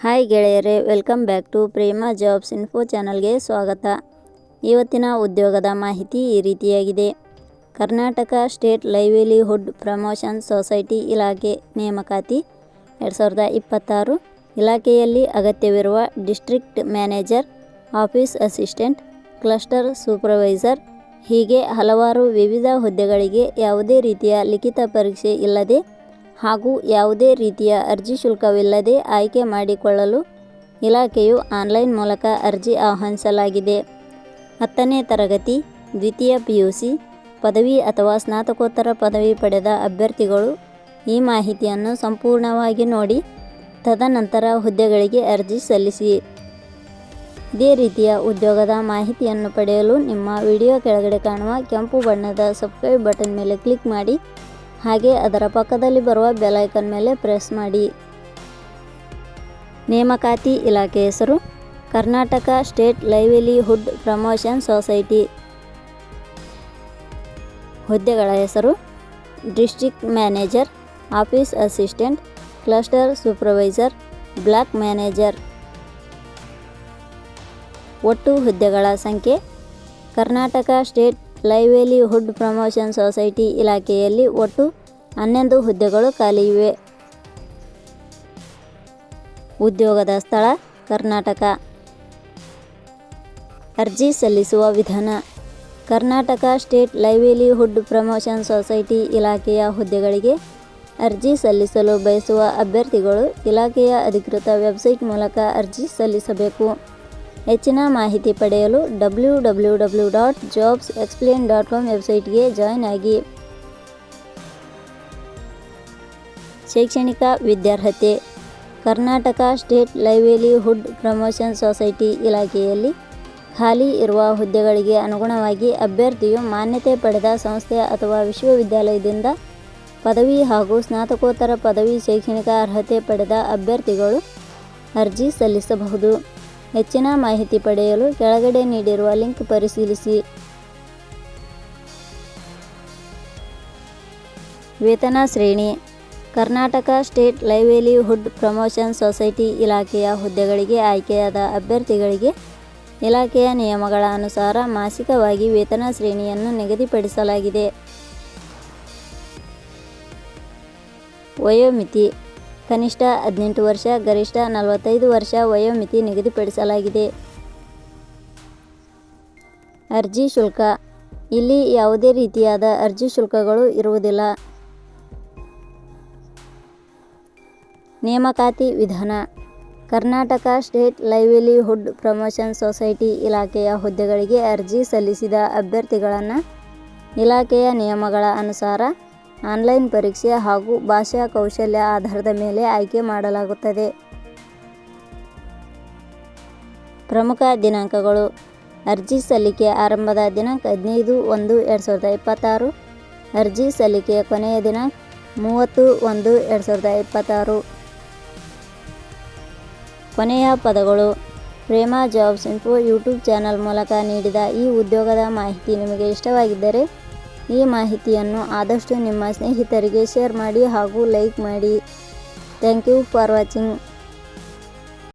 Hi ಗೆಳೆಯರೇ, welcome back to Prema jobs info ಚಾನಲ್ಗೆ ಸ್ವಾಗತ. ಇವತ್ತಿನ ಉದ್ಯೋಗದ ಮಾಹಿತಿ ಈ ರೀತಿಯಾಗಿದೆ. Karnataka state livelihood promotion society ಇಲಾಖೆ ನೇಮಕಾತಿ 2026. ಇಲಾಖೆಯಲ್ಲಿ ಅಗತ್ಯವಿರುವ district manager, office assistant, cluster supervisor ಹೀಗೆ ಹಲವಾರು ವಿವಿಧ ಹುದ್ದೆಗಳಿಗೆ ಯಾವುದೇ ರೀತಿಯ ಲಿಖಿತ ಪರೀಕ್ಷೆ ಇಲ್ಲದೆ ಹಾಗೂ ಯಾವುದೇ ರೀತಿಯ ಅರ್ಜಿ ಶುಲ್ಕವಿಲ್ಲದೆ ಆಯ್ಕೆ ಮಾಡಿಕೊಳ್ಳಲು ಇಲಾಖೆಯು ಆನ್ಲೈನ್ ಮೂಲಕ ಅರ್ಜಿ ಆಹ್ವಾನಿಸಲಾಗಿದೆ. 10ನೇ ತರಗತಿ, ದ್ವಿತೀಯ PUC, ಪದವಿ ಅಥವಾ ಸ್ನಾತಕೋತ್ತರ ಪದವಿ ಪಡೆದ ಅಭ್ಯರ್ಥಿಗಳು ಈ ಮಾಹಿತಿಯನ್ನು ಸಂಪೂರ್ಣವಾಗಿ ನೋಡಿ ತದನಂತರ ಹುದ್ದೆಗಳಿಗೆ ಅರ್ಜಿ ಸಲ್ಲಿಸಿ. ಇದೇ ರೀತಿಯ ಉದ್ಯೋಗದ ಮಾಹಿತಿಯನ್ನು ಪಡೆಯಲು ನಿಮ್ಮ ವಿಡಿಯೋ ಕೆಳಗಡೆ ಕಾಣುವ ಕೆಂಪು ಬಣ್ಣದ ಸಬ್ಸ್ಕ್ರೈಬ್ ಬಟನ್ ಮೇಲೆ ಕ್ಲಿಕ್ ಮಾಡಿ, ಹಾಗೆ ಅದರ ಪಕ್ಕದಲ್ಲಿ ಬರುವ ಬೆಲ್ ಐಕಾನ್ ಮೇಲೆ ಪ್ರೆಸ್ ಮಾಡಿ. ನೇಮಕಾತಿ ಇಲಾಖೆ ಹೆಸರು Karnataka state livelihood promotion society. ಹುದ್ದೆಗಳ ಹೆಸರು district manager, office assistant, cluster supervisor, block manager. ಒಟ್ಟು ಹುದ್ದೆಗಳ ಸಂಖ್ಯೆ Karnataka state livelihood promotion society ಇಲಾಖೆಯಲ್ಲಿ ಒಟ್ಟು 11 ಹುದ್ದೆಗಳು ಖಾಲಿ ಇವೆ. ಉದ್ಯೋಗದ ಸ್ಥಳ ಕರ್ನಾಟಕ. ಅರ್ಜಿ ಸಲ್ಲಿಸುವ ವಿಧಾನ. Karnataka state livelihood promotion society ಇಲಾಖೆಯ ಹುದ್ದೆಗಳಿಗೆ ಅರ್ಜಿ ಸಲ್ಲಿಸಲು ಬಯಸುವ ಅಭ್ಯರ್ಥಿಗಳು ಇಲಾಖೆಯ ಅಧಿಕೃತ ವೆಬ್ಸೈಟ್ ಮೂಲಕ ಅರ್ಜಿ ಸಲ್ಲಿಸಬೇಕು. ಹೆಚ್ಚಿನ ಮಾಹಿತಿ ಪಡೆಯಲು www.jobsexplain.com ವೆಬ್ಸೈಟ್ಗೆ ಜಾಯಿನ್ ಆಗಿ. ಶೈಕ್ಷಣಿಕ ವಿದ್ಯಾರ್ಹತೆ. Karnataka state livelihood promotion society ಇಲಾಖೆಯಲ್ಲಿ ಖಾಲಿ ಇರುವ ಹುದ್ದೆಗಳಿಗೆ ಅನುಗುಣವಾಗಿ ಅಭ್ಯರ್ಥಿಯು ಮಾನ್ಯತೆ ಪಡೆದ ಸಂಸ್ಥೆ ಅಥವಾ ವಿಶ್ವವಿದ್ಯಾಲಯದಿಂದ ಪದವಿ ಹಾಗೂ ಸ್ನಾತಕೋತ್ತರ ಪದವಿ ಶೈಕ್ಷಣಿಕ ಅರ್ಹತೆ ಪಡೆದ ಅಭ್ಯರ್ಥಿಗಳು ಅರ್ಜಿ ಸಲ್ಲಿಸಬಹುದು. ಹೆಚ್ಚಿನ ಮಾಹಿತಿ ಪಡೆಯಲು ಕೆಳಗಡೆ ನೀಡಿರುವ ಲಿಂಕ್ ಪರಿಶೀಲಿಸಿ. ವೇತನ ಶ್ರೇಣಿ. Karnataka state livelihood promotion society ಇಲಾಖೆಯ ಹುದ್ದೆಗಳಿಗೆ ಆಯ್ಕೆಯಾದ ಅಭ್ಯರ್ಥಿಗಳಿಗೆ ಇಲಾಖೆಯ ನಿಯಮಗಳ ಅನುಸಾರ ಮಾಸಿಕವಾಗಿ ವೇತನ ಶ್ರೇಣಿಯನ್ನು ನಿಗದಿಪಡಿಸಲಾಗಿದೆ. ವಯೋಮಿತಿ. ಕನಿಷ್ಠ 18 ವರ್ಷ, ಗರಿಷ್ಠ 45 ವರ್ಷ ವಯೋಮಿತಿ ನಿಗದಿಪಡಿಸಲಾಗಿದೆ. ಅರ್ಜಿ ಶುಲ್ಕ. ಇಲ್ಲಿ ಯಾವುದೇ ರೀತಿಯಾದ ಅರ್ಜಿ ಶುಲ್ಕಗಳು ಇರುವುದಿಲ್ಲ. ನೇಮಕಾತಿ ವಿಧಾನ. Karnataka state livelihood promotion society ಇಲಾಖೆಯ ಹುದ್ದೆಗಳಿಗೆ ಅರ್ಜಿ ಸಲ್ಲಿಸಿದ ಅಭ್ಯರ್ಥಿಗಳನ್ನು ಇಲಾಖೆಯ ನಿಯಮಗಳ ಅನುಸಾರ ಆನ್ಲೈನ್ ಪರೀಕ್ಷೆ ಹಾಗೂ ಭಾಷಾ ಕೌಶಲ್ಯ ಆಧಾರದ ಮೇಲೆ ಆಯ್ಕೆ ಮಾಡಲಾಗುತ್ತದೆ. ಪ್ರಮುಖ ದಿನಾಂಕಗಳು. ಅರ್ಜಿ ಸಲ್ಲಿಕೆ ಆರಂಭದ ದಿನಾಂಕ 15/1/2026. ಅರ್ಜಿ ಸಲ್ಲಿಕೆಯ ಕೊನೆಯ ದಿನಾಂಕ 30/1/2026. ಕೊನೆಯ ಪದಗಳು. ಪ್ರೇಮ ಜಾಬ್ಸ್ ಇನ್ಫೋ ಯೂಟ್ಯೂಬ್ ಚಾನಲ್ ಮೂಲಕ ನೀಡಿದ ಈ ಉದ್ಯೋಗದ ಮಾಹಿತಿ ನಿಮಗೆ ಇಷ್ಟವಾಗಿದ್ದರೆ ಈ ಮಾಹಿತಿಯನ್ನು ಆದಷ್ಟು ನಿಮ್ಮ ಸ್ನೇಹಿತರಿಗೆ ಶೇರ್ ಮಾಡಿ ಹಾಗೂ ಲೈಕ್ ಮಾಡಿ. Thank you for watching.